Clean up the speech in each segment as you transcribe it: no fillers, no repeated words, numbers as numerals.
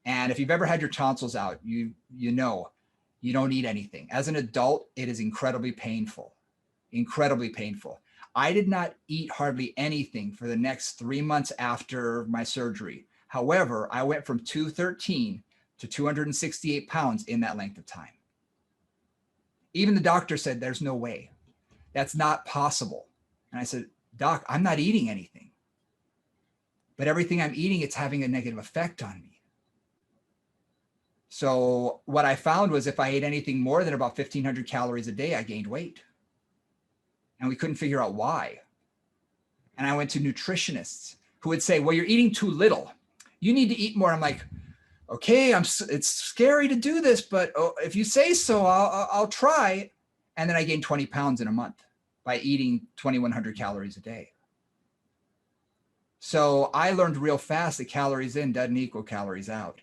And if you've ever had your tonsils out, you know you don't eat anything. As an adult, it is incredibly painful, incredibly painful. I did not eat hardly anything for the next 3 months after my surgery. However, I went from 213 to 268 pounds in that length of time. Even the doctor said, there's no way. That's not possible. And I said, Doc, I'm not eating anything. But everything I'm eating, it's having a negative effect on me. So what I found was if I ate anything more than about 1,500 calories a day, I gained weight. And we couldn't figure out why. And I went to nutritionists who would say, well, you're eating too little. You need to eat more. I'm like, okay, it's scary to do this, but if you say so, I'll try. And then I gained 20 pounds in a month by eating 2,100 calories a day. So I learned real fast that calories in doesn't equal calories out.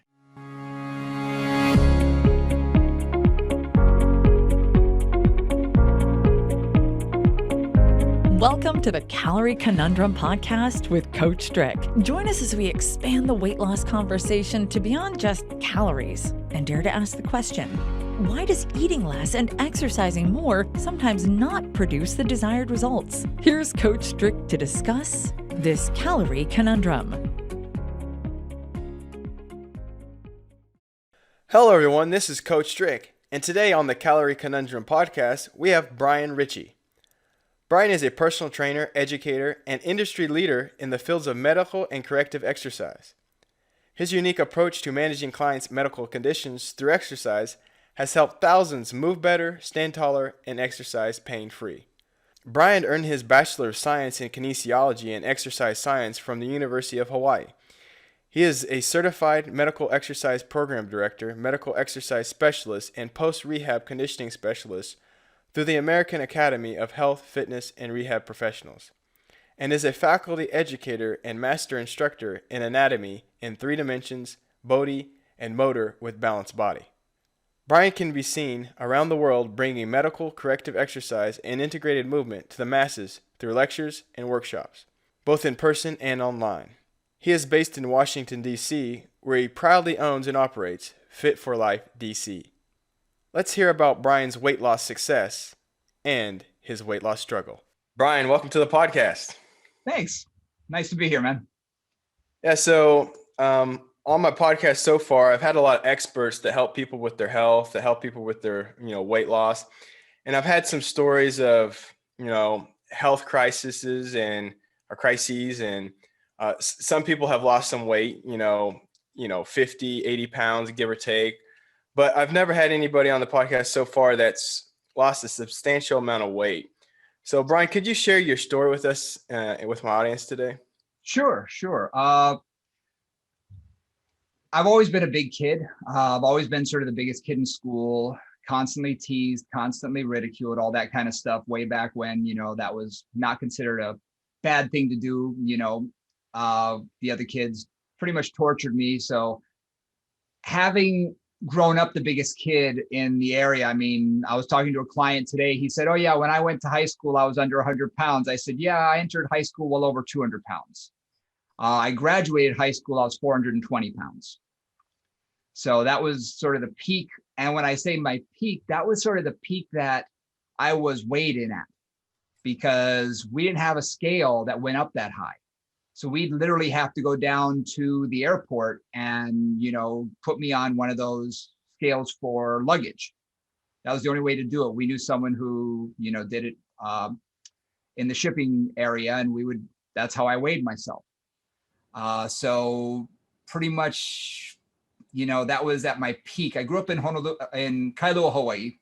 Welcome to the Calorie Conundrum podcast with Coach Strick. Join us as we expand the weight loss conversation to beyond just calories and dare to ask the question, why does eating less and exercising more sometimes not produce the desired results? Here's Coach Strick to discuss this Calorie Conundrum. Hello everyone, this is Coach Strick, and today on the Calorie Conundrum podcast, we have Brian Richey. Brian is a personal trainer, educator, and industry leader in the fields of medical and corrective exercise. His unique approach to managing clients' medical conditions through exercise has helped thousands move better, stand taller, and exercise pain-free. Brian earned his Bachelor of Science in Kinesiology and Exercise Science from the University of Hawaii. He is a certified medical exercise program director, medical exercise specialist, and post-rehab conditioning specialist through the American Academy of Health, Fitness, and Rehab Professionals, and is a faculty educator and master instructor in anatomy in 3 dimensions, Bodhi, and motor with balanced body. Brian can be seen around the world bringing medical, corrective exercise, and integrated movement to the masses through lectures and workshops, both in person and online. He is based in Washington, D.C., where he proudly owns and operates Fit for Life DC. Let's hear about Brian's weight loss success and his weight loss struggle. Brian, welcome to the podcast. Thanks. Nice to be here, man. Yeah, so on my podcast so far, I've had a lot of experts that help people with their health, that help people with their, weight loss. And I've had some stories of, health crises and some people have lost some weight, 50, 80 pounds, give or take. But I've never had anybody on the podcast so far that's lost a substantial amount of weight. So, Brian, could you share your story with us, with my audience today? Sure. I've always been a big kid. I've always been sort of the biggest kid in school, constantly teased, constantly ridiculed, all that kind of stuff way back when, that was not considered a bad thing to do. The other kids pretty much tortured me. So having grown up the biggest kid in the area. I mean, I was talking to a client today. He said, oh yeah, when I went to high school, I was under 100 pounds. I said, yeah, I entered high school well over 200 pounds. I graduated high school, I was 420 pounds. So that was sort of the peak. And when I say my peak, that was sort of the peak that I was weighed in at, because we didn't have a scale that went up that high. So we'd literally have to go down to the airport and, put me on one of those scales for luggage. That was the only way to do it. We knew someone who, did it in the shipping area, and that's how I weighed myself. So pretty much, that was at my peak. I grew up in Honolulu, in Kailua, Hawaii,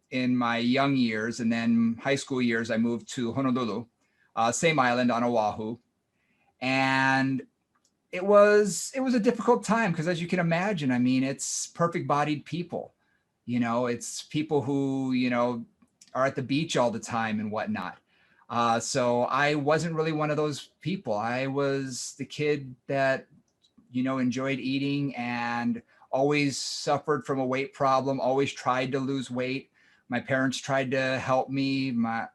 in my young years. And then high school years, I moved to Honolulu, same island on Oahu. And it was a difficult time because, as you can imagine, I mean, it's perfect bodied people, it's people who, are at the beach all the time and whatnot. So I wasn't really one of those people. I was the kid that, enjoyed eating and always suffered from a weight problem, always tried to lose weight. My parents tried to help me. I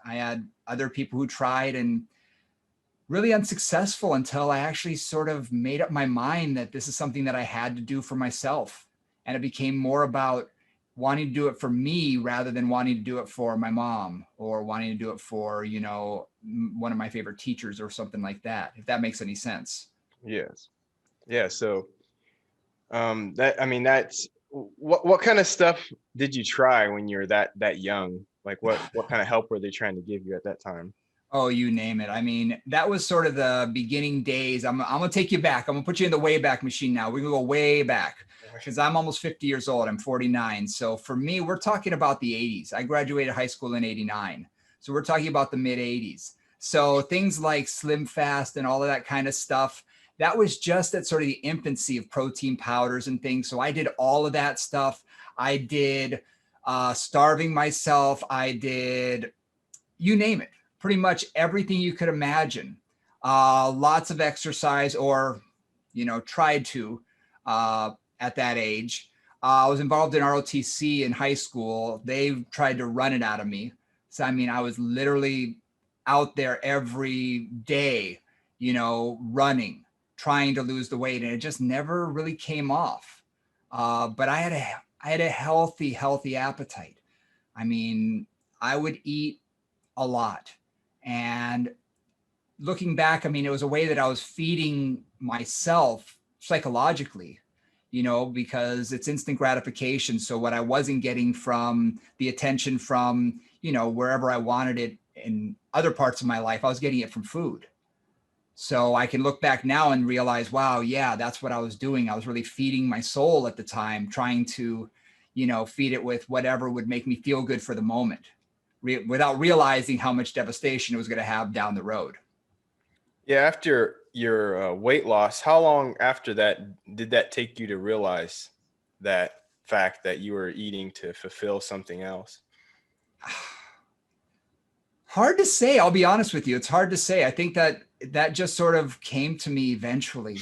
had other people who tried, and really unsuccessful until I actually sort of made up my mind that this is something that I had to do for myself. And it became more about wanting to do it for me rather than wanting to do it for my mom or wanting to do it for, one of my favorite teachers or something like that, if that makes any sense. Yes. Yeah. So that's what kind of stuff did you try when you were that young? Like what kind of help were they trying to give you at that time? Oh, you name it. I mean, that was sort of the beginning days. I'm going to take you back. I'm going to put you in the way back machine now. We're going to go way back because I'm almost 50 years old. I'm 49. So for me, we're talking about the 80s. I graduated high school in 89. So we're talking about the mid 80s. So things like Slim Fast and all of that kind of stuff, that was just at sort of the infancy of protein powders and things. So I did all of that stuff. I did starving myself. I did, you name it, pretty much everything you could imagine. Lots of exercise, or, tried to at that age. I was involved in ROTC in high school. They tried to run it out of me. So, I mean, I was literally out there every day, running, trying to lose the weight, and it just never really came off. But I had a healthy appetite. I mean, I would eat a lot. And looking back, I mean, it was a way that I was feeding myself psychologically, because it's instant gratification. So what I wasn't getting from the attention from, wherever I wanted it in other parts of my life, I was getting it from food. So I can look back now and realize, wow, yeah, that's what I was doing. I was really feeding my soul at the time, trying to, feed it with whatever would make me feel good for the moment, without realizing how much devastation it was going to have down the road. Yeah. After your weight loss, how long after that did that take you to realize that fact that you were eating to fulfill something else? Hard to say. I'll be honest with you. It's hard to say. I think that just sort of came to me eventually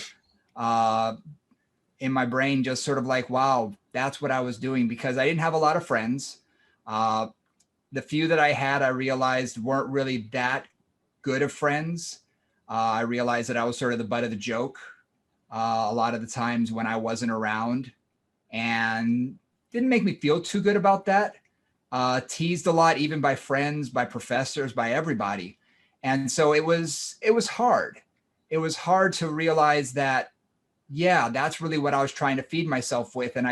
in my brain, just sort of like, wow, that's what I was doing, because I didn't have a lot of friends. The few that I had, I realized weren't really that good of friends. I realized that I was sort of the butt of the joke a lot of the times when I wasn't around, and didn't make me feel too good about that. Teased a lot, even by friends, by professors, by everybody. And so it was hard. It was hard to realize that, yeah, that's really what I was trying to feed myself with. And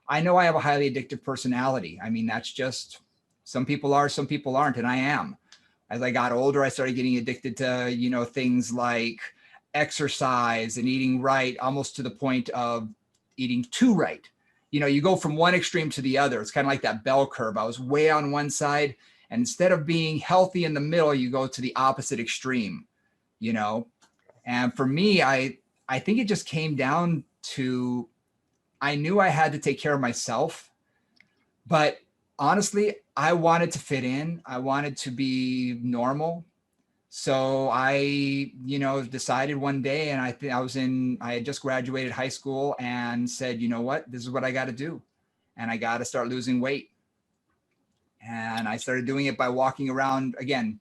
I know I have a highly addictive personality. I mean, that's just, some people are, some people aren't, and I am. As I got older, I started getting addicted to, things like exercise and eating right, almost to the point of eating too right. You go from one extreme to the other. It's kind of like that bell curve. I was way on one side, and instead of being healthy in the middle, you go to the opposite extreme, And for me, I think it just came down to, I knew I had to take care of myself, but honestly, I wanted to fit in. I wanted to be normal. So I, decided one day, and I had just graduated high school, and said, you know what, this is what I got to do. And I got to start losing weight. And I started doing it by walking around. Again,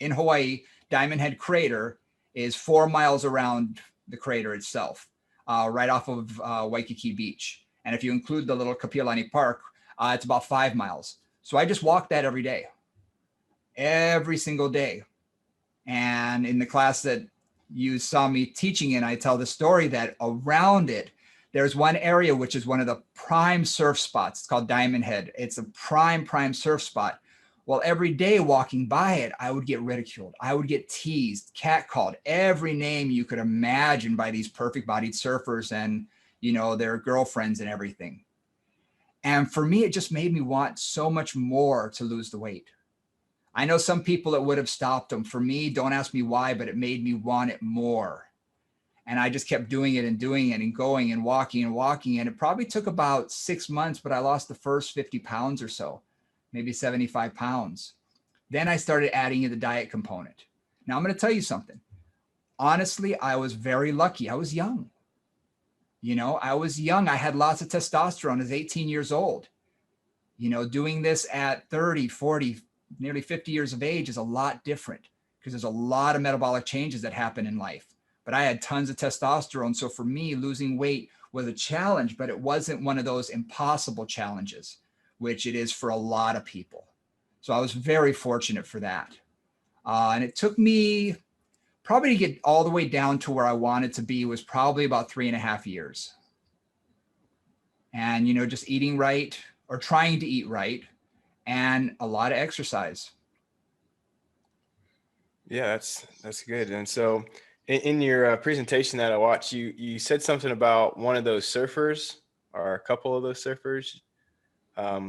in Hawaii, Diamond Head Crater is 4 miles around the crater itself, right off of Waikiki Beach. And if you include the little Kapiolani Park, it's about 5 miles. So I just walked that every single day. And in the class that you saw me teaching in, I tell the story that around it, there's one area which is one of the prime surf spots. It's called Diamond Head. It's a prime surf spot. Well, every day walking by it, I would get ridiculed. I would get teased, catcalled, every name you could imagine by these perfect bodied surfers and, their girlfriends and everything. And for me, it just made me want so much more to lose the weight. I know some people it would have stopped them. For me, don't ask me why, but it made me want it more. And I just kept doing it and going and walking. And it probably took about 6 months, but I lost the first 50 pounds or so, maybe 75 pounds. Then I started adding in the diet component. Now I'm going to tell you something. Honestly, I was very lucky. I was young. I was young. I had lots of testosterone as 18 years old. Doing this at 30, 40, nearly 50 years of age is a lot different, because there's a lot of metabolic changes that happen in life. But I had tons of testosterone. So for me, losing weight was a challenge, but it wasn't one of those impossible challenges, which it is for a lot of people. So I was very fortunate for that. And it took me probably to get all the way down to where I wanted to be was probably about 3.5 years. And, just eating right or trying to eat right and a lot of exercise. Yeah, that's good. And so in your presentation that I watched, you said something about one of those surfers or a couple of those surfers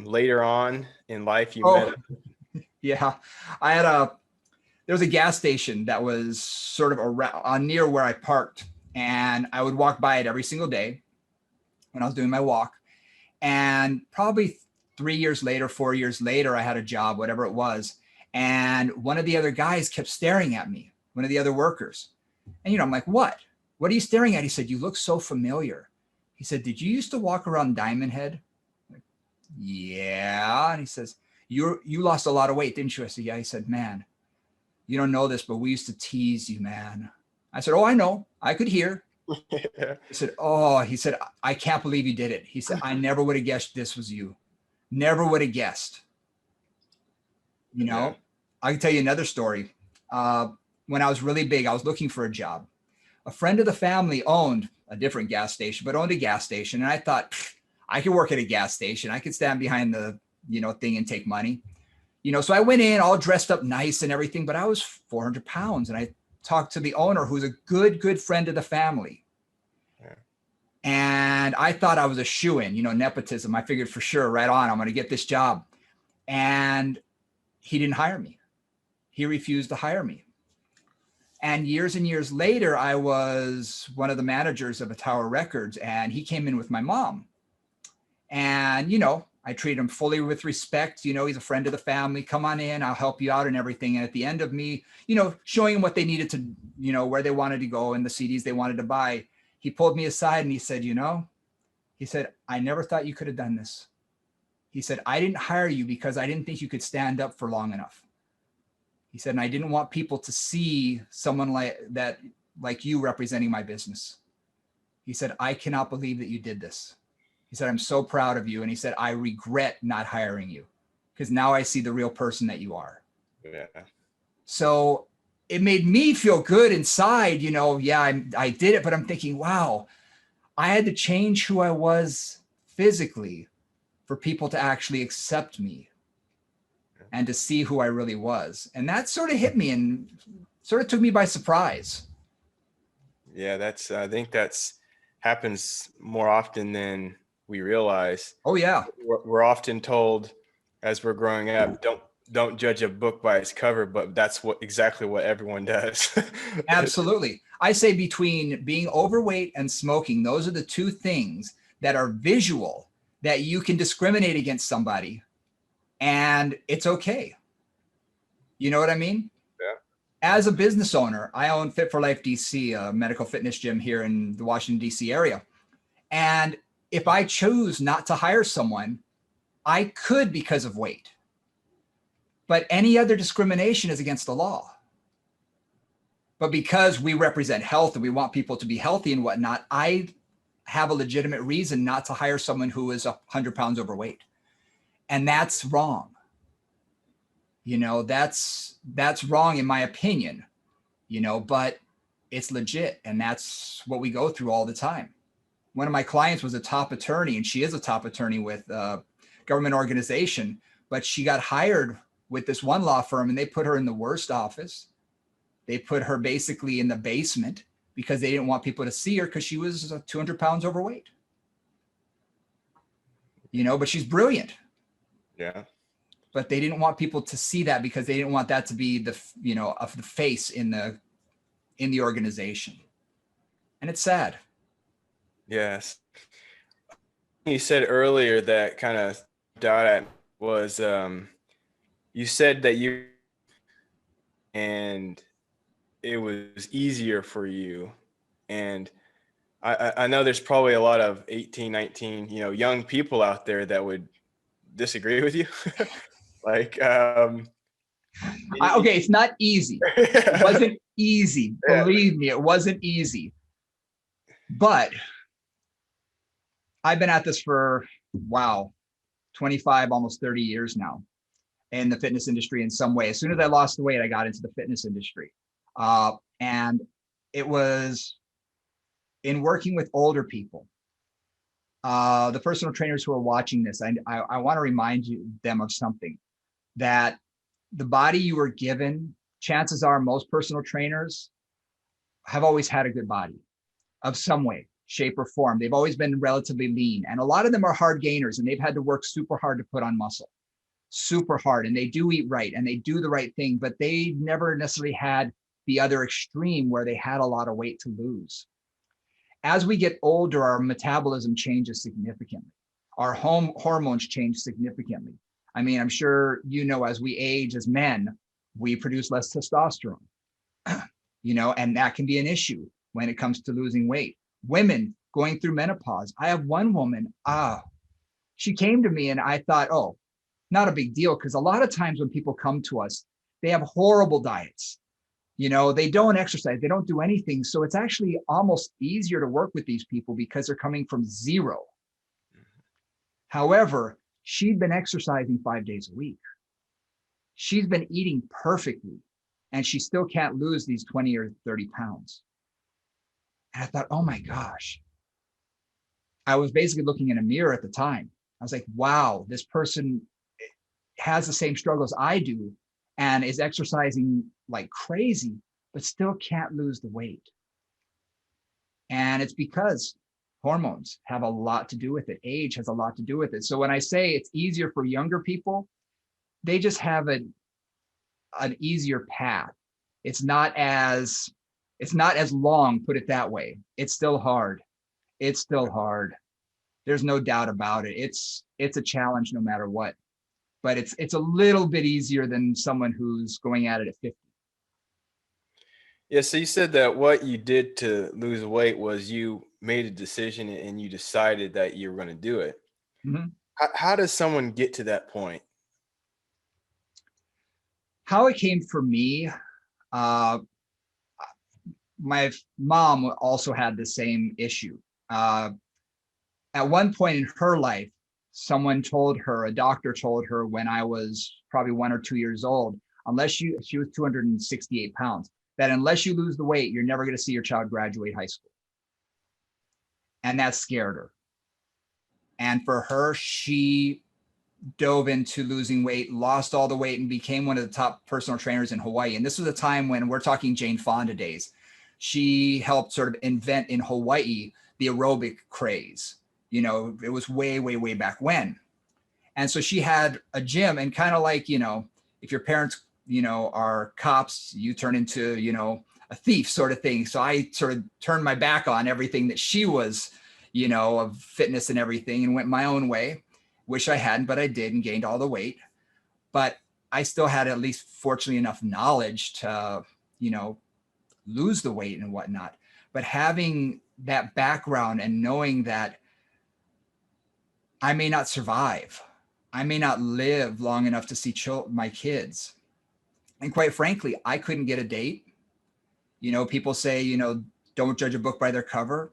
later on in life you met. Yeah. There was a gas station that was sort of around near where I parked, and I would walk by it every single day when I was doing my walk. And probably 3 years later, 4 years later, I had a job, whatever it was. And one of the other guys kept staring at me, one of the other workers. And, I'm like, what? What are you staring at? He said, you look so familiar. He said, did you used to walk around Diamond Head? I'm like, yeah. And he says, you lost a lot of weight, didn't you? I said, yeah. He said, man, you don't know this, but we used to tease you, man. I said, oh, I know. I could hear. He said, I can't believe you did it. He said, I never would have guessed this was you. Never would have guessed. Yeah. I can tell you another story. When I was really big, I was looking for a job. A friend of the family owned a different gas station, but owned a gas station. And I thought, I could work at a gas station. I could stand behind the, thing and take money. So I went in all dressed up nice and everything, but I was 400 pounds. And I talked to the owner, who's a good friend of the family. Yeah. And I thought I was a shoo-in, nepotism. I figured for sure, right on, I'm going to get this job. And he didn't hire me. He refused to hire me. And years later, I was one of the managers of a Tower Records, and he came in with my mom. And, I treat him fully with respect. He's a friend of the family. Come on in, I'll help you out and everything. And at the end of me, showing him what they needed to, where they wanted to go and the CDs they wanted to buy, he pulled me aside and he said, I never thought you could have done this. He said, I didn't hire you because I didn't think you could stand up for long enough. He said, and I didn't want people to see someone like you representing my business. He said, I cannot believe that you did this. He said, I'm so proud of you. And he said, I regret not hiring you because now I see the real person that you are. Yeah. So it made me feel good inside, I did it, but I'm thinking, wow, I had to change who I was physically for people to actually accept me and to see who I really was. And that sort of hit me and sort of took me by surprise. Yeah, I think that's happens more often than we realize. Oh yeah. We're often told as we're growing up, don't judge a book by its cover, but that's exactly what everyone does. Absolutely. I say between being overweight and smoking, those are the two things that are visual that you can discriminate against somebody and it's okay. You know what I mean? Yeah. As a business owner, I own Fit for Life DC, a medical fitness gym here in the Washington, DC area. And if I choose not to hire someone, I could because of weight. But any other discrimination is against the law. But because we represent health and we want people to be healthy and whatnot, I have a legitimate reason not to hire someone who is 100 pounds overweight. And that's wrong. That's wrong in my opinion, but it's legit. And that's what we go through all the time. One of my clients was a top attorney, and she is a top attorney with a government organization, but she got hired with this one law firm and they put her in the worst office. They put her basically in the basement because they didn't want people to see her because she was 200 pounds overweight. But she's brilliant. Yeah. But they didn't want people to see that because they didn't want that to be the face in the organization. And it's sad. Yes. You said earlier that kind of died at was you said that and it was easier for you. And I know there's probably a lot of 18, 19, young people out there that would disagree with you. Like, Okay, it's not easy. It wasn't easy. Believe me, it wasn't easy. But I've been at this for, wow, 25, almost 30 years now in the fitness industry in some way. As soon as I lost the weight, I got into the fitness industry. And it was in working with older people. The personal trainers who are watching this, I want to remind them of something, that the body you were given, chances are most personal trainers have always had a good body of some way, shape, or form. They've always been relatively lean. And a lot of them are hard gainers, and they've had to work super hard to put on muscle, super hard. And they do eat right and they do the right thing, but they never necessarily had the other extreme where they had a lot of weight to lose. As we get older, our metabolism changes significantly. Our hormones change significantly. I mean, I'm sure, as we age as men, we produce less testosterone, and that can be an issue when it comes to losing weight. Women going through menopause. I have one woman, she came to me and I thought, oh, not a big deal. Because a lot of times when people come to us, they have horrible diets. They don't exercise, they don't do anything. So it's actually almost easier to work with these people because they're coming from zero. However, she'd been exercising 5 days a week. She's been eating perfectly, and she still can't lose these 20 or 30 pounds. And I thought, oh my gosh. I was basically looking in a mirror at the time. I was like, wow, this person has the same struggles I do and is exercising like crazy, but still can't lose the weight. And it's because hormones have a lot to do with it. Age has a lot to do with it. So when I say it's easier for younger people, they just have an easier path. It's not as long, put it that way. It's still hard. It's still hard. There's no doubt about it. It's a challenge no matter what. But it's a little bit easier than someone who's going at it at 50. Yeah, so you said that what you did to lose weight was you made a decision and you decided that you were going to do it. Mm-hmm. How does someone get to that point? How it came for me, my mom also had the same issue. At one point in her life, a doctor told her when I was probably 1 or 2 years old, she was 268 pounds, that unless you lose the weight, you're never going to see your child graduate high school. And that scared her. And for her, she dove into losing weight, lost all the weight, and became one of the top personal trainers in Hawaii. And this was a time when we're talking Jane Fonda days. She helped sort of invent in Hawaii the aerobic craze. It was way, way, way back when. And so she had a gym, and kind of like, if your parents, are cops, you turn into, a thief sort of thing. So I sort of turned my back on everything that she was, of fitness and everything, and went my own way. Wish I hadn't, but I did, and gained all the weight. But I still had at least fortunately enough knowledge to, lose the weight and whatnot. But having that background and knowing that I may not survive, I may not live long enough to see my kids. And quite frankly, I couldn't get a date. People say, don't judge a book by their cover.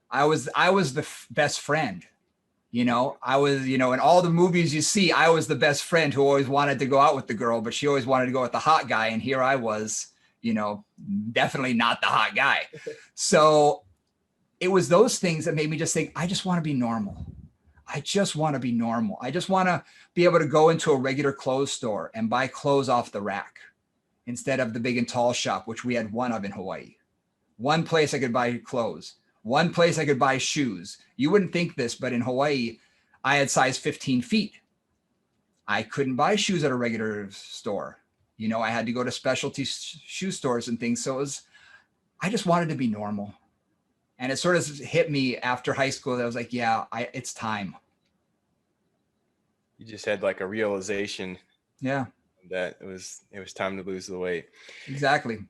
I was the best friend. I was, in all the movies you see, I was the best friend who always wanted to go out with the girl, but she always wanted to go with the hot guy. And here I was, definitely not the hot guy. So it was those things that made me just think, I just want to be normal. I just want to be normal. I just want to be able to go into a regular clothes store and buy clothes off the rack instead of the big and tall shop, which we had one of in Hawaii. One place I could buy clothes. One place I could buy shoes. You wouldn't think this, but in Hawaii, I had size 15 feet. I couldn't buy shoes at a regular store. I had to go to specialty shoe stores and things. So I just wanted to be normal. And it sort of hit me after high school that I was like, yeah, it's time. You just had like a realization. Yeah. That it was time to lose the weight. Exactly.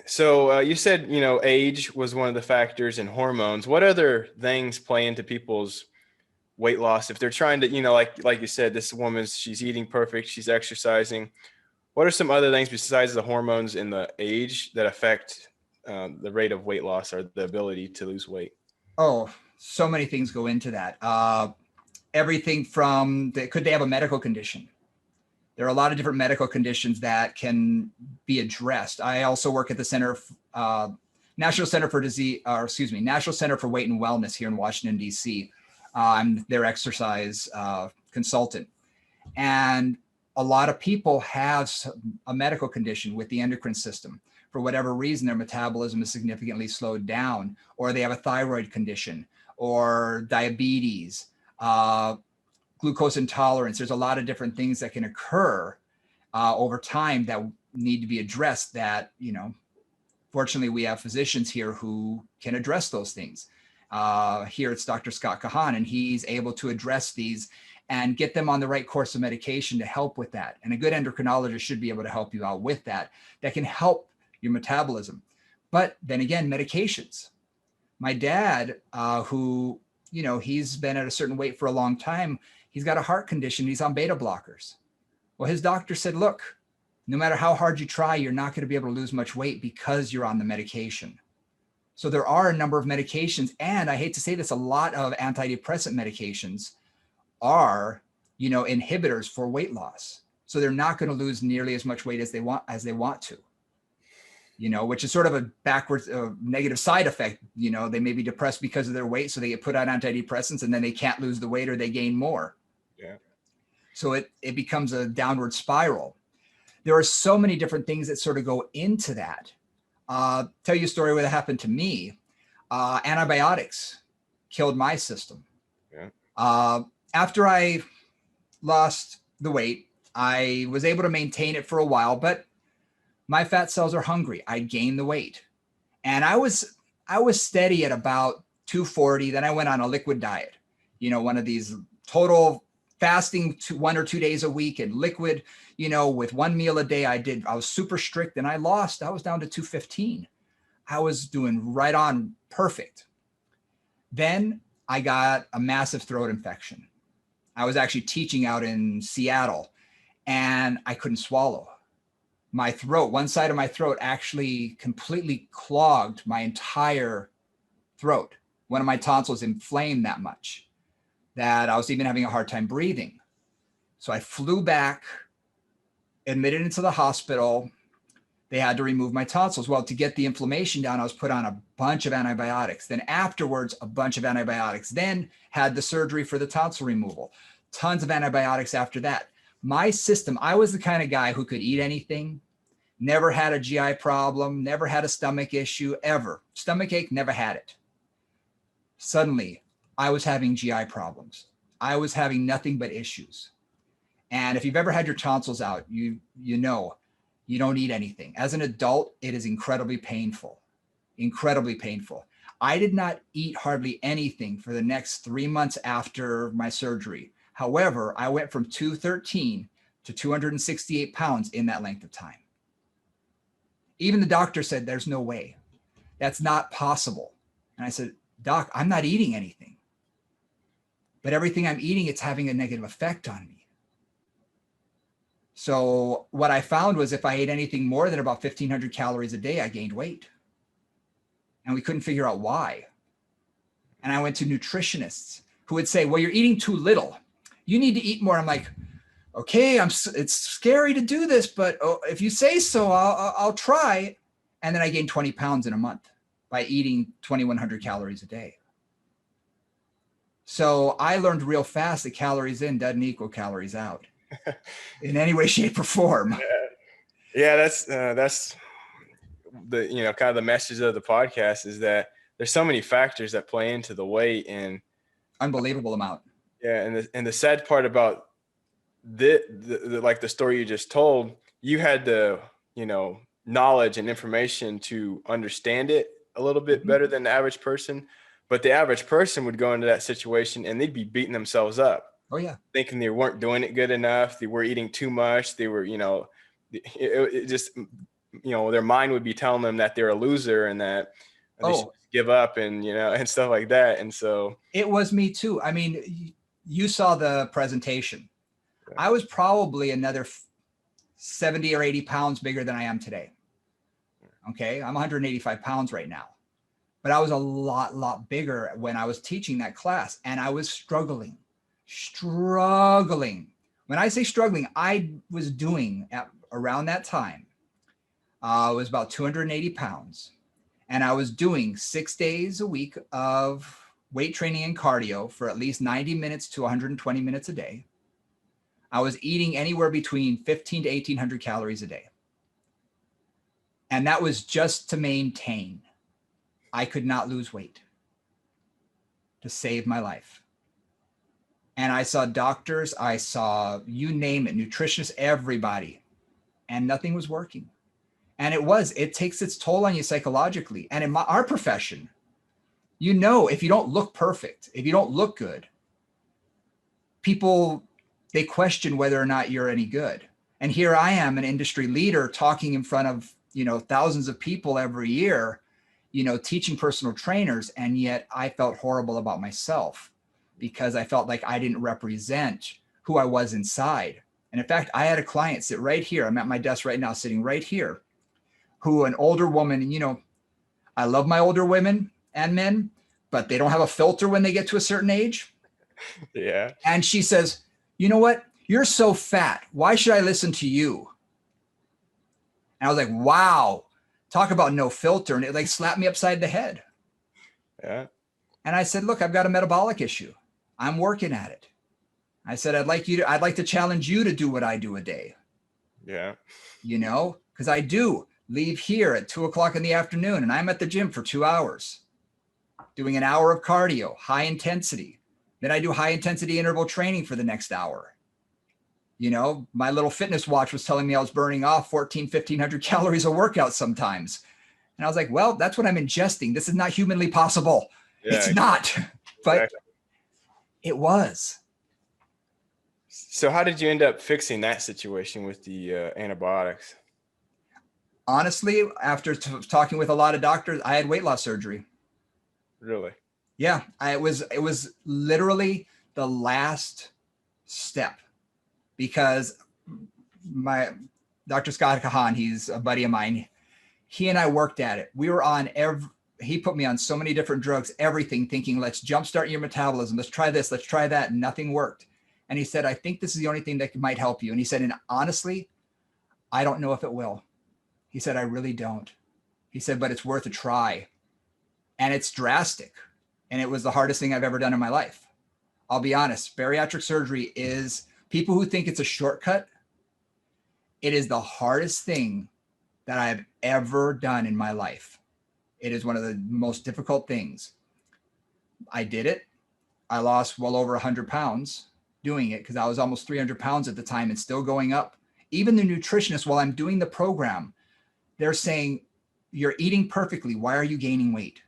So you said, age was one of the factors and hormones. What other things play into people's weight loss if they're trying to, like you said, this woman's, she's eating perfect, she's exercising. What are some other things besides the hormones and the age that affect the rate of weight loss or the ability to lose weight? Oh, so many things go into that. Everything from could they have a medical condition? There are a lot of different medical conditions that can be addressed. I also work at the National Center for National Center for Weight and Wellness here in Washington, D.C. I'm their exercise consultant. And a lot of people have a medical condition with the endocrine system. For whatever reason, their metabolism is significantly slowed down, or they have a thyroid condition, or diabetes, glucose intolerance. There's a lot of different things that can occur over time that need to be addressed that, fortunately we have physicians here who can address those things. Here it's Dr. Scott Kahan, and he's able to address these and get them on the right course of medication to help with that. And a good endocrinologist should be able to help you out with that. That can help your metabolism. But then again, medications. My dad, who, he's been at a certain weight for a long time, he's got a heart condition. He's on beta blockers. Well, his doctor said, look, no matter how hard you try, you're not going to be able to lose much weight because you're on the medication. So there are a number of medications. And I hate to say this, a lot of antidepressant medications are, inhibitors for weight loss. So they're not going to lose nearly as much weight as they want to, which is sort of a backwards negative side effect. They may be depressed because of their weight. So they get put on antidepressants and then they can't lose the weight or they gain more. Yeah. So it becomes a downward spiral. There are so many different things that sort of go into that. Tell you a story where that happened to me. Antibiotics killed my system. Yeah. After I lost the weight, I was able to maintain it for a while, but my fat cells are hungry. I gained the weight, and I was steady at about 240. Then I went on a liquid diet, one of these total fasting 1 or 2 days a week and liquid, with one meal a day. I was super strict, and I was down to 215. I was doing right on perfect. Then I got a massive throat infection. I was actually teaching out in Seattle, and I couldn't swallow. My throat, one side of my throat actually completely clogged my entire throat. One of my tonsils inflamed that much that I was even having a hard time breathing. So I flew back, admitted into the hospital. They had to remove my tonsils. Well, to get the inflammation down, I was put on a bunch of antibiotics. Then afterwards, a bunch of antibiotics. Then had the surgery for the tonsil removal. Tons of antibiotics after that. My system, I was the kind of guy who could eat anything, never had a GI problem, never had a stomach issue, ever. Stomach ache, never had it. Suddenly, I was having GI problems. I was having nothing but issues. And if you've ever had your tonsils out, you know, you don't eat anything. As an adult, it is incredibly painful, incredibly painful. I did not eat hardly anything for the next 3 months after my surgery. However, I went from 213 to 268 pounds in that length of time. Even the doctor said, there's no way. That's not possible. And I said, Doc, I'm not eating anything. But everything I'm eating, it's having a negative effect on me. So what I found was if I ate anything more than about 1,500 calories a day, I gained weight. And we couldn't figure out why. And I went to nutritionists who would say, well, you're eating too little. You need to eat more. I'm like, okay, it's scary to do this, but if you say so, I'll try. And then I gained 20 pounds in a month by eating 2,100 calories a day. So I learned real fast that calories in doesn't equal calories out in any way, shape, or form. Yeah, that's the kind of the message of the podcast is that there's so many factors that play into the weight and unbelievable amount. Yeah, and the sad part about the like the story you just told, you had the knowledge and information to understand it a little bit better than the average person. But the average person would go into that situation and they'd be beating themselves up. Oh yeah, thinking they weren't doing it good enough. They were eating too much. They were, it just, their mind would be telling them that they're a loser and that they should give up and, and stuff like that. And so it was me too. I mean, you saw the presentation. I was probably another 70 or 80 pounds bigger than I am today. Okay. I'm 185 pounds right now, but I was a lot bigger when I was teaching that class, and I was struggling. When I say struggling, I was doing at around that time, it was about 280 pounds. And I was doing 6 days a week of weight training and cardio for at least 90 minutes to 120 minutes a day. I was eating anywhere between 15 to 1800 calories a day. And that was just to maintain. I could not lose weight to save my life. And I saw doctors, I saw, you name it, nutritionists, everybody, and nothing was working. And it takes its toll on you psychologically. And in our profession, if you don't look perfect, if you don't look good, people, they question whether or not you're any good. And here I am, an industry leader, talking in front of, thousands of people every year, teaching personal trainers. And yet I felt horrible about myself because I felt like I didn't represent who I was inside. And in fact, I had a client sit right here. I'm at my desk right now, sitting right here, who an older woman, and I love my older women and men, but they don't have a filter when they get to a certain age. Yeah. And she says, you know what? You're so fat. Why should I listen to you? And I was like, wow, talk about no filter. And it like slapped me upside the head. Yeah. And I said, look, I've got a metabolic issue. I'm working at it. I said, I'd like to challenge you to do what I do a day. Yeah. Because I do leave here at 2:00 in the afternoon, and I'm at the gym for 2 hours doing an hour of cardio, high intensity. Then I do high intensity interval training for the next hour. My little fitness watch was telling me I was burning off 1,500 calories a workout sometimes. And I was like, well, that's what I'm ingesting. This is not humanly possible. Yeah, it's not, but exactly. It was. So how did you end up fixing that situation with the antibiotics? Honestly, after talking with a lot of doctors, I had weight loss surgery. Really? Yeah, it was literally the last step, because my Dr. Scott Kahan, he's a buddy of mine. He and I worked at it. We were on he put me on so many different drugs, everything, thinking, let's jumpstart your metabolism. Let's try this, let's try that. And nothing worked. And he said, I think this is the only thing that might help you. And he said, and honestly, I don't know if it will. He said, I really don't. He said, but it's worth a try. And it's drastic. And it was the hardest thing I've ever done in my life. I'll be honest, bariatric surgery is, people who think it's a shortcut, it is the hardest thing that I've ever done in my life. It is one of the most difficult things. I did it. I lost well over 100 pounds doing it, because I was almost 300 pounds at the time and still going up. Even the nutritionist, while I'm doing the program, they're saying, you're eating perfectly. Why are you gaining weight?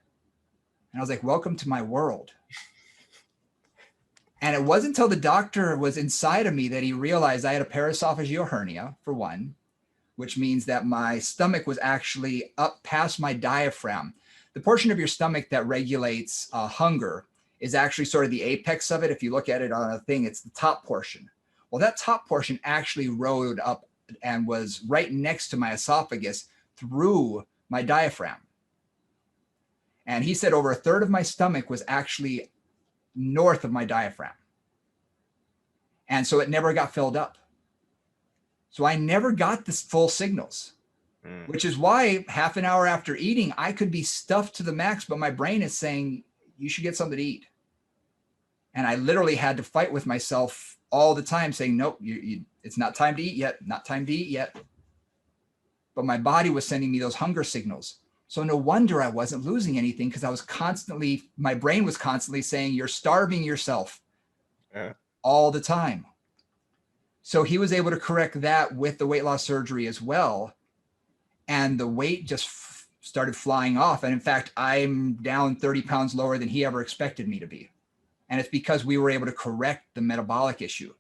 And I was like, welcome to my world. And it wasn't until the doctor was inside of me that he realized I had a paraesophageal hernia, for one, which means that my stomach was actually up past my diaphragm. The portion of your stomach that regulates hunger is actually sort of the apex of it. If you look at it on a thing, it's the top portion. Well, that top portion actually rode up and was right next to my esophagus through my diaphragm. And he said over a third of my stomach was actually north of my diaphragm. And so it never got filled up. So I never got the full signals, which is why half an hour after eating, I could be stuffed to the max, but my brain is saying, you should get something to eat. And I literally had to fight with myself all the time saying, nope, it's not time to eat yet, not time to eat yet. But my body was sending me those hunger signals. So no wonder I wasn't losing anything, because I was my brain was constantly saying, you're starving yourself all the time. So he was able to correct that with the weight loss surgery as well. And the weight just started flying off. And in fact, I'm down 30 pounds lower than he ever expected me to be. And it's because we were able to correct the metabolic issue.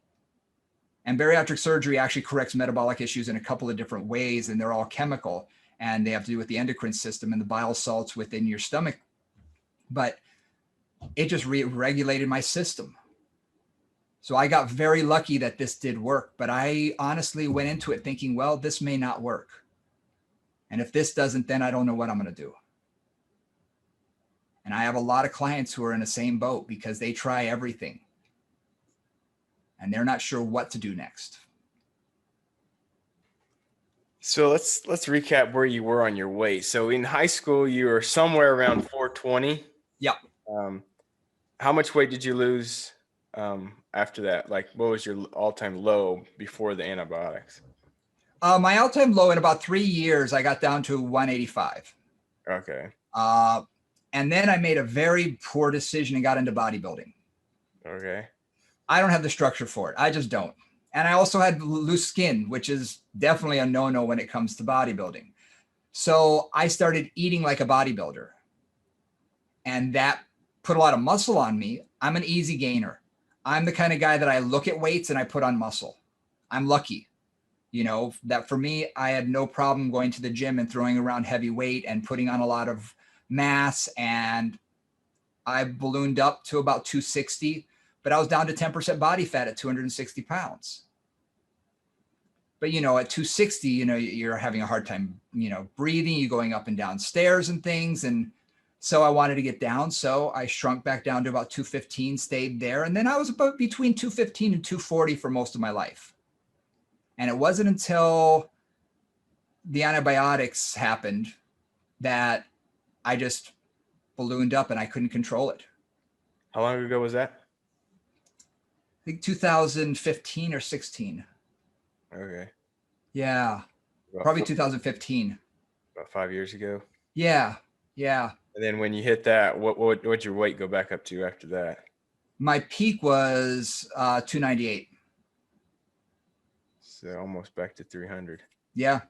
And bariatric surgery actually corrects metabolic issues in a couple of different ways, and they're all chemical, and they have to do with the endocrine system and the bile salts within your stomach. But it just regulated my system. So I got very lucky that this did work, but I honestly went into it thinking, well, this may not work. And if this doesn't, then I don't know what I'm going to do. And I have a lot of clients who are in the same boat because they try everything and they're not sure what to do next. So let's recap where you were on your weight. So in high school, you were somewhere around 420. Yep. How much weight did you lose after that? Like, what was your all-time low before the antibiotics? My all-time low in about 3 years, I got down to 185. Okay. And then I made a very poor decision and got into bodybuilding. Okay. I don't have the structure for it. I just don't. And I also had loose skin, which is definitely a no-no when it comes to bodybuilding. So I started eating like a bodybuilder. And that put a lot of muscle on me. I'm an easy gainer. I'm the kind of guy that I look at weights and I put on muscle. I'm lucky, you know, that for me, I had no problem going to the gym and throwing around heavy weight and putting on a lot of mass. And I ballooned up to about 260, but I was down to 10% body fat at 260 pounds. But, you know, at 260, you know, you're having a hard time, you know, breathing, you going up and down stairs and things. And so I wanted to get down. So I shrunk back down to about 215, stayed there. And then I was about between 215 and 240 for most of my life. And it wasn't until the antibiotics happened that I just ballooned up and I couldn't control it. How long ago was that? I think 2015 or 16. Okay. Yeah. Probably 2015. About 5 years ago. Yeah. Yeah. And then when you hit that, what'd your weight go back up to after that? My peak was 298. So almost back to 300. Yeah.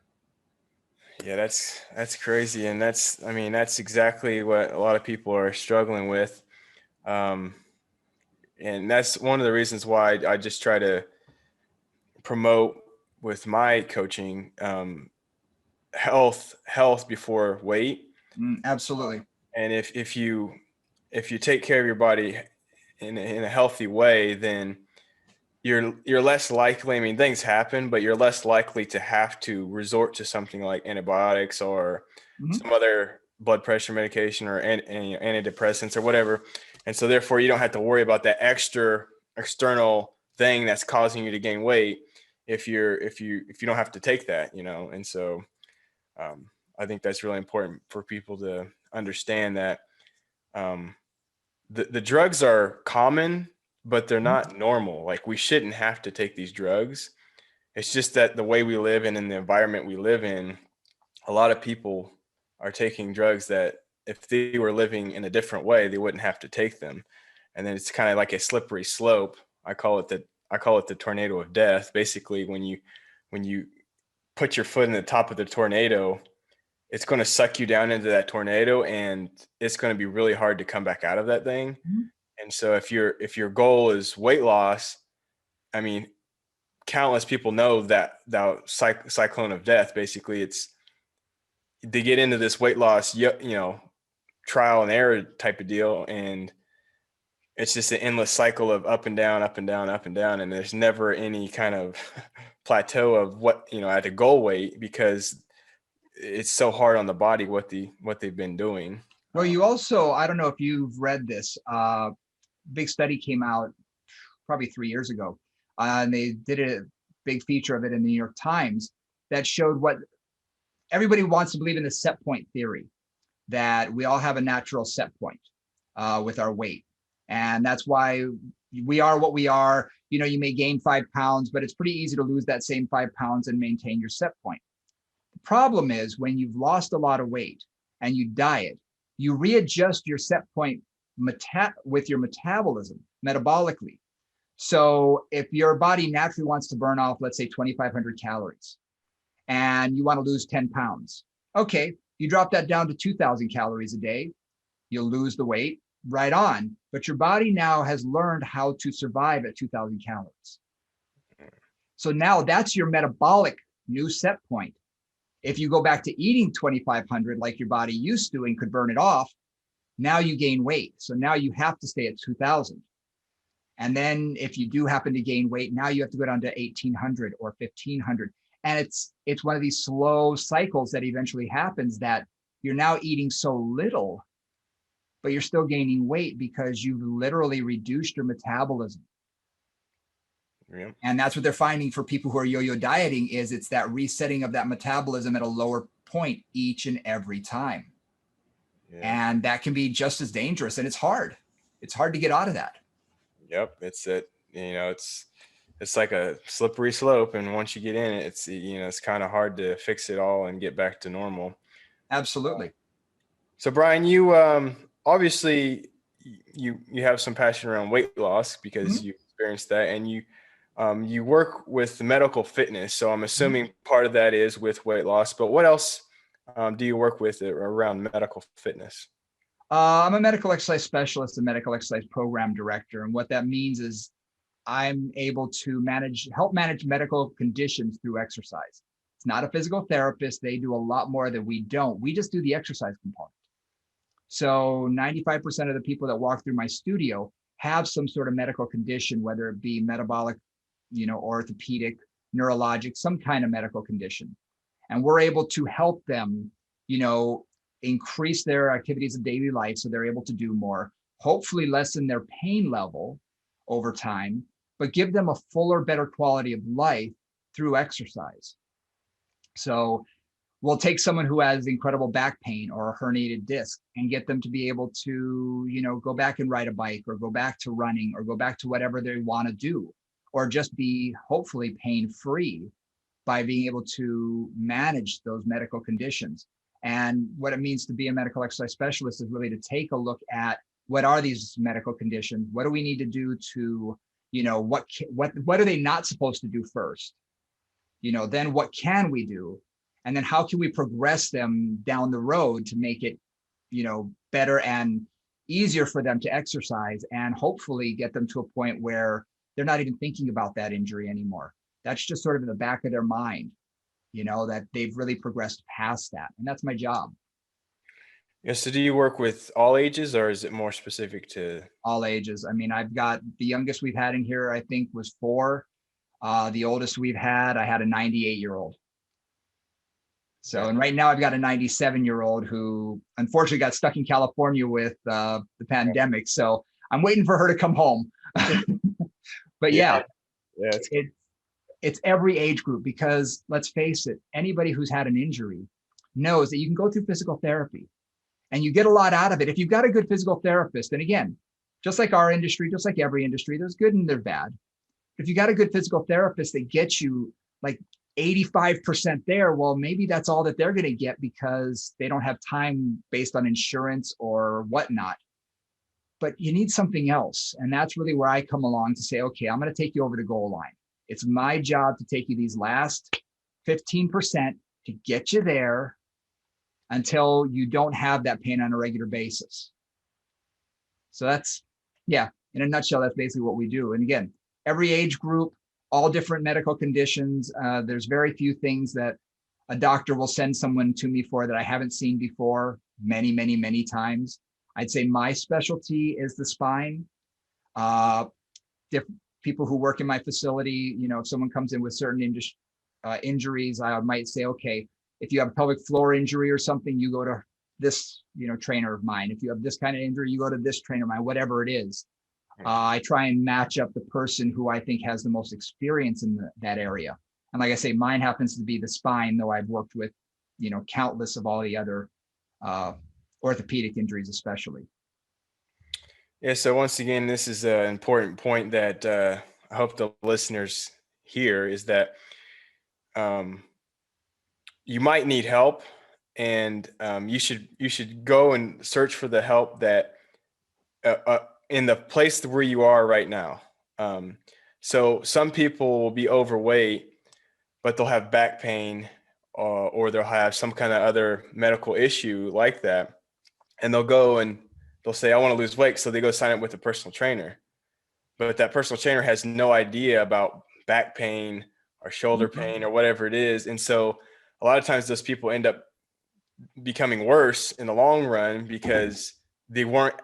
Yeah, that's crazy. And that's exactly what a lot of people are struggling with. And that's one of the reasons why I just try to promote with my coaching, health before weight. Absolutely. And if you take care of your body in a healthy way, then you're less likely. I mean, things happen, but you're less likely to have to resort to something like antibiotics or some other blood pressure medication or antidepressants or whatever. And so therefore you don't have to worry about that external thing that's causing you to gain weight if you don't have to take that, you know. And so I think that's really important for people to understand that the drugs are common, but they're not normal. Like, we shouldn't have to take these drugs. It's just that the way we live and in the environment we live in, a lot of people are taking drugs that if they were living in a different way, they wouldn't have to take them. And then it's kind of like a slippery slope. I call it the tornado of death. Basically, when you put your foot in the top of the tornado, it's going to suck you down into that tornado, and it's going to be really hard to come back out of that thing. And so if your goal is weight loss, I mean, countless people know that cyclone of death. Basically, it's they get into this weight loss, trial and error type of deal, and it's just an endless cycle of up and down, up and down, up and down, and there's never any kind of plateau of what, at the goal weight, because it's so hard on the body what they've been doing. Well, you also, I don't know if you've read this, big study came out probably 3 years ago, and they did a big feature of it in the New York Times that showed what everybody wants to believe in, the set point theory, that we all have a natural set point with our weight. And that's why we are what we are. You may gain 5 pounds, but it's pretty easy to lose that same 5 pounds and maintain your set point. The problem is when you've lost a lot of weight and you diet, you readjust your set point with your metabolism metabolically. So if your body naturally wants to burn off, let's say 2,500 calories, and you want to lose 10 pounds, okay, you drop that down to 2,000 calories a day, you'll lose the weight, right on. But your body now has learned how to survive at 2,000 calories. So now that's your metabolic new set point. If you go back to eating 2,500 like your body used to and could burn it off, now you gain weight. So now you have to stay at 2,000. And then if you do happen to gain weight, now you have to go down to 1800 or 1500. And it's one of these slow cycles that eventually happens, that you're now eating so little, but you're still gaining weight because you've literally reduced your metabolism. Yeah. And that's what they're finding for people who are yo-yo dieting, is it's that resetting of that metabolism at a lower point each and every time. Yeah. And that can be just as dangerous, and it's hard. It's hard to get out of that. Yep. It's like a slippery slope. And once you get in it, it's kind of hard to fix it all and get back to normal. Absolutely. So Brian, you obviously you have some passion around weight loss because you experienced that, and you work with medical fitness. So I'm assuming part of that is with weight loss, but what else do you work with around medical fitness? I'm a medical exercise specialist, a medical exercise program director. And what that means is I'm able to help manage medical conditions through exercise. It's not a physical therapist. They do a lot more that we don't. We just do the exercise component. So 95% of the people that walk through my studio have some sort of medical condition, whether it be metabolic, orthopedic, neurologic, some kind of medical condition. And we're able to help them, increase their activities of daily life so they're able to do more, hopefully lessen their pain level over time, but give them a fuller, better quality of life through exercise. So we'll take someone who has incredible back pain or a herniated disc and get them to be able to, go back and ride a bike, or go back to running, or go back to whatever they want to do, or just be hopefully pain-free by being able to manage those medical conditions. And what it means to be a medical exercise specialist is really to take a look at what are these medical conditions? What do we need to do to, what are they not supposed to do first? Then what can we do? And then how can we progress them down the road to make it, better and easier for them to exercise, and hopefully get them to a point where they're not even thinking about that injury anymore. That's just sort of in the back of their mind, that they've really progressed past that. And that's my job. Yeah. So do you work with all ages, or is it more specific to all ages? I mean, I've got the youngest we've had in here, I think, was 4. The oldest I had a 98-year-old. So, and right now I've got a 97-year-old who unfortunately got stuck in California with the pandemic. So I'm waiting for her to come home. But it's every age group, because let's face it, anybody who's had an injury knows that you can go through physical therapy and you get a lot out of it. If you've got a good physical therapist, and again, just like our industry, just like every industry, there's good and there's bad. If you got a good physical therapist that gets you like 85% there, well, maybe that's all that they're going to get because they don't have time based on insurance or whatnot. But you need something else. And that's really where I come along to say, okay, I'm going to take you over the goal line. It's my job to take you these last 15% to get you there until you don't have that pain on a regular basis. So that's, in a nutshell, that's basically what we do. And again, every age group, all different medical conditions. There's very few things that a doctor will send someone to me for that I haven't seen before many, many, many times. I'd say my specialty is the spine. People who work in my facility, if someone comes in with certain injuries, I might say, okay, if you have a pelvic floor injury or something, you go to this, trainer of mine. If you have this kind of injury, you go to this trainer of mine, whatever it is. I try and match up the person who I think has the most experience in that area. And like I say, mine happens to be the spine, though I've worked with, countless of all the other orthopedic injuries, especially. Yeah. So once again, this is an important point that I hope the listeners hear, is that you might need help, and you should go and search for the help that in the place where you are right now. So some people will be overweight, but they'll have back pain, or they'll have some kind of other medical issue like that. And they'll go and they'll say, I want to lose weight. So they go sign up with a personal trainer. But that personal trainer has no idea about back pain or shoulder pain or whatever it is. And so a lot of times those people end up becoming worse in the long run because they weren't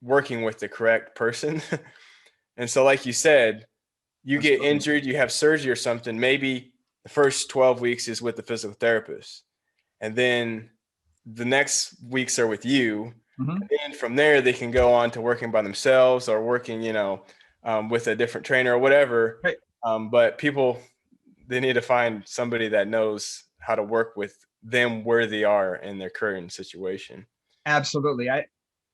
working with the correct person. And so, like you said, you get Absolutely. injured, you have surgery or something. Maybe the first 12 weeks is with the physical therapist, and then the next weeks are with you. Mhm. And then from there, they can go on to working by themselves or working, with a different trainer or whatever. Right. But people, they need to find somebody that knows how to work with them where they are in their current situation. Absolutely.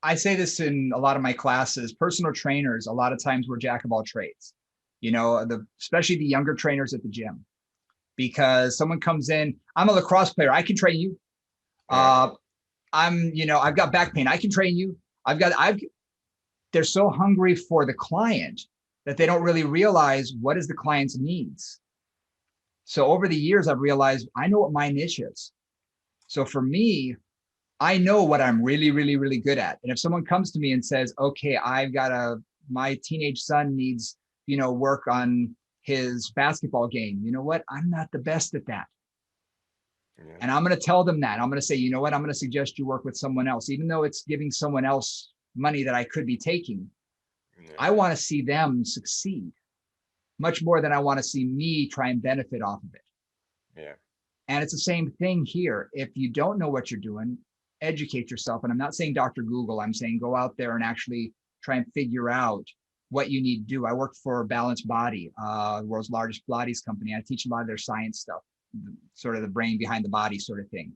I say this in a lot of my classes. Personal trainers, a lot of times we're jack of all trades. Especially the younger trainers at the gym, because someone comes in, I'm a lacrosse player, I can train you. Yeah. I've got back pain, I can train you. They're so hungry for the client that they don't really realize what is the client's needs. So over the years, I've realized I know what my niche is. So for me, I know what I'm really, really, really good at. And if someone comes to me and says, okay, my teenage son needs, work on his basketball game. You know what? I'm not the best at that. Yeah. And I'm going to tell them that. I'm going to say, you know what? I'm going to suggest you work with someone else, even though it's giving someone else money that I could be taking. Yeah. I want to see them succeed much more than I want to see me try and benefit off of it. Yeah. And it's the same thing here. If you don't know what you're doing, educate yourself. And I'm not saying Dr. Google, I'm saying go out there and actually try and figure out what you need to do. I work for Balanced Body, the world's largest Pilates company. I teach a lot of their science stuff, sort of the brain behind the body sort of thing.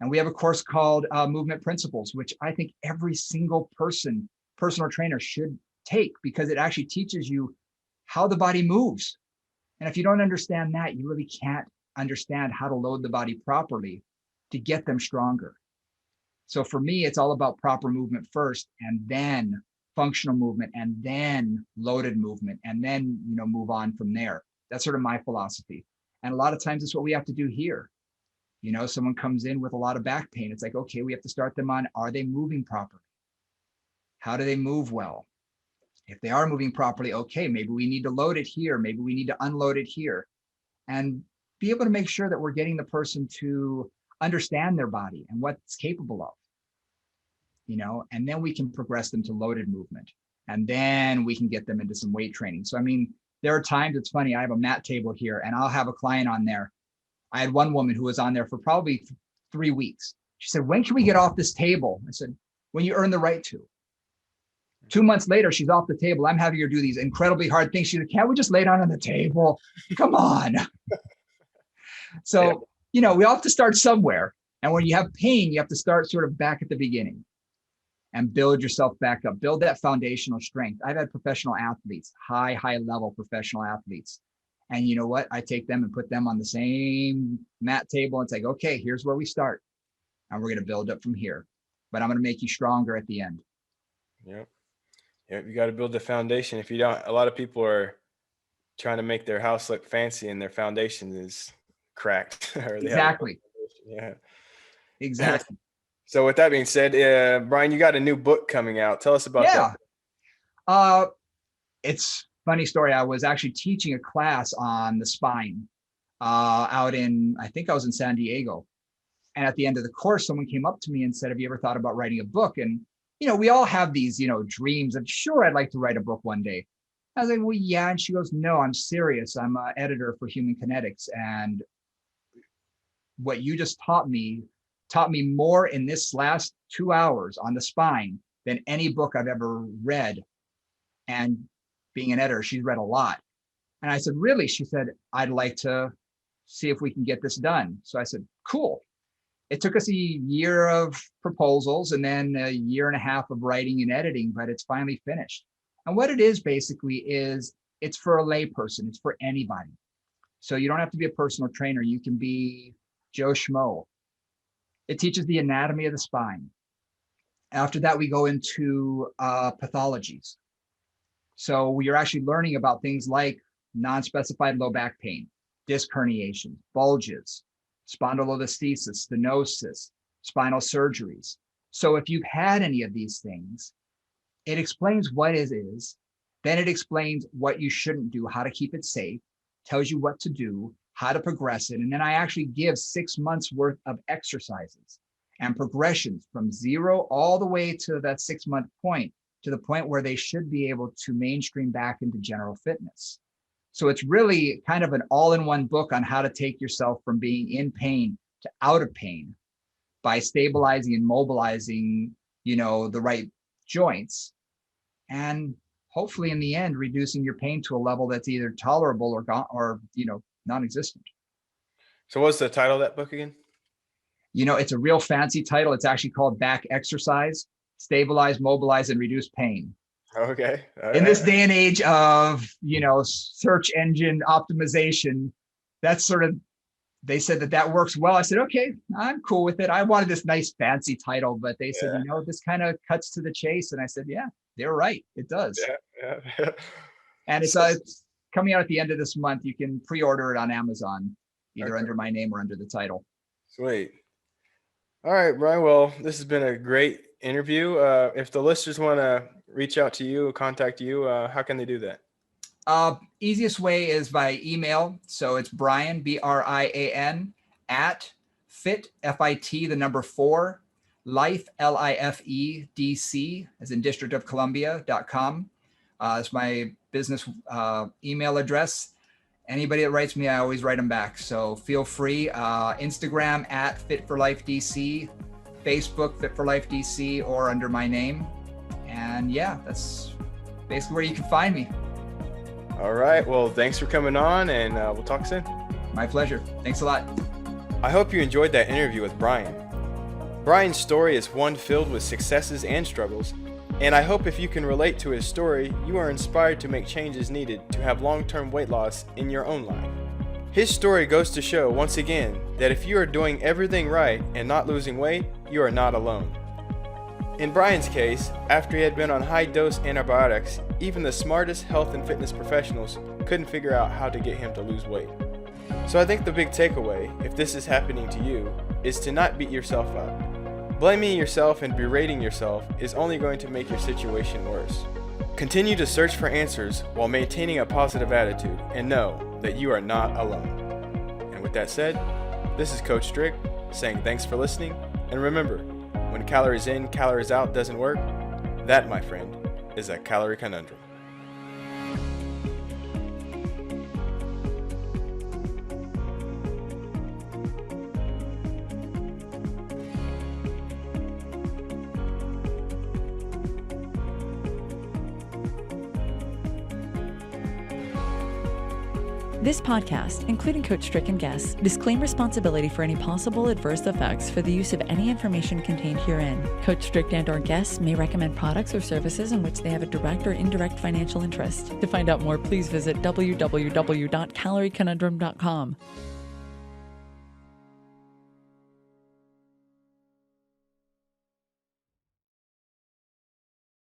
And we have a course called Movement Principles, which I think every single personal trainer should take, because it actually teaches you how the body moves. And if you don't understand that, you really can't understand how to load the body properly to get them stronger. So for me, it's all about proper movement first, and then functional movement, and then loaded movement, and then, move on from there. That's sort of my philosophy. And a lot of times it's what we have to do here. Someone comes in with a lot of back pain. It's like, okay, we have to start them on, are they moving properly? How do they move well? If they are moving properly, okay, maybe we need to load it here. Maybe we need to unload it here, and be able to make sure that we're getting the person to understand their body and what it's capable of, and then we can progress them to loaded movement, and then we can get them into some weight training. So, there are times, it's funny, I have a mat table here and I'll have a client on there. I had one woman who was on there for probably 3 weeks. She said, when can we get off this table? I said, when you earn the right to. 2 months later, she's off the table. I'm having her do these incredibly hard things. She's like, can't we just lay down on the table? Come on. So, we all have to start somewhere. And when you have pain, you have to start sort of back at the beginning and build yourself back up, build that foundational strength. I've had professional athletes, high level professional athletes. And you know what? I take them and put them on the same mat table and say, okay, here's where we start. And we're going to build up from here. But I'm going to make you stronger at the end. Yep. Yep. You got to build the foundation. If you don't, a lot of people are trying to make their house look fancy and their foundation is cracked. Exactly. Yeah. Exactly. So with that being said, Brian, you got a new book coming out. Tell us about that. It's a funny story. I was actually teaching a class on the spine out in, I think I was in San Diego. And at the end of the course, someone came up to me and said, have you ever thought about writing a book? And, we all have these, dreams of, sure, I'd like to write a book one day. I was like, well, yeah. And she goes, no, I'm serious. I'm an editor for Human Kinetics. And what you just taught me more in this last 2 hours on the spine than any book I've ever read. And being an editor, she's read a lot. And I said, really? She said, I'd like to see if we can get this done. So I said, cool. It took us a year of proposals and then a year and a half of writing and editing, but it's finally finished. And what it is basically is it's for a layperson. It's for anybody. So you don't have to be a personal trainer. You can be Joe Schmo. It teaches the anatomy of the spine. After that, we go into pathologies. So we're actually learning about things like non-specified low back pain, disc herniation, bulges, spondylolisthesis, stenosis, spinal surgeries. So if you've had any of these things, it explains what it is. Then it explains what you shouldn't do, how to keep it safe, tells you what to do, how to progress it. And then I actually give 6 months worth of exercises and progressions from 0 all the way to that 6 month point to the point where they should be able to mainstream back into general fitness. So it's really kind of an all-in-one book on how to take yourself from being in pain to out of pain by stabilizing and mobilizing, the right joints, and hopefully in the end, reducing your pain to a level that's either tolerable or non-existent. So what's the title of that book again? It's a real fancy title. It's actually called Back Exercise, Stabilize, Mobilize, and Reduce Pain. Okay. In this day and age of, search engine optimization, that's they said that works well. I said, okay, I'm cool with it. I wanted this nice fancy title, but they said, this kind of cuts to the chase. And I said, yeah, they're right. It does. Yeah. And it's coming out at the end of this month. You can pre-order it on Amazon, either under my name or under the title. Sweet. All right, Brian. Well, this has been a great interview. If the listeners want to reach out to you, contact you, how can they do that? Easiest way is by email. So it's Brian, Brian, at fit, FIT, the number 4, life, LIFE, DC, as in District of Columbia.com. It's my business email address. Anybody that writes me, I always write them back. So feel free. Instagram at Fit for Life DC, Facebook Fit for Life DC, or under my name. And yeah, that's basically where you can find me. All right. Well, thanks for coming on, and we'll talk soon. My pleasure. Thanks a lot. I hope you enjoyed that interview with Brian. Brian's story is one filled with successes and struggles, and I hope if you can relate to his story, you are inspired to make changes needed to have long-term weight loss in your own life. His story goes to show once again that if you are doing everything right and not losing weight, you are not alone. In Brian's case, after he had been on high-dose antibiotics, even the smartest health and fitness professionals couldn't figure out how to get him to lose weight. So I think the big takeaway, if this is happening to you, is to not beat yourself up. Blaming yourself and berating yourself is only going to make your situation worse. Continue to search for answers while maintaining a positive attitude, and know that you are not alone. And with that said, this is Coach Strick saying thanks for listening, and remember, when calories in, calories out doesn't work, that, my friend, is a calorie conundrum. This podcast, including Coach Strick and guests, disclaim responsibility for any possible adverse effects for the use of any information contained herein. Coach Strick and/or guests may recommend products or services in which they have a direct or indirect financial interest. To find out more, please visit www.calorieconundrum.com.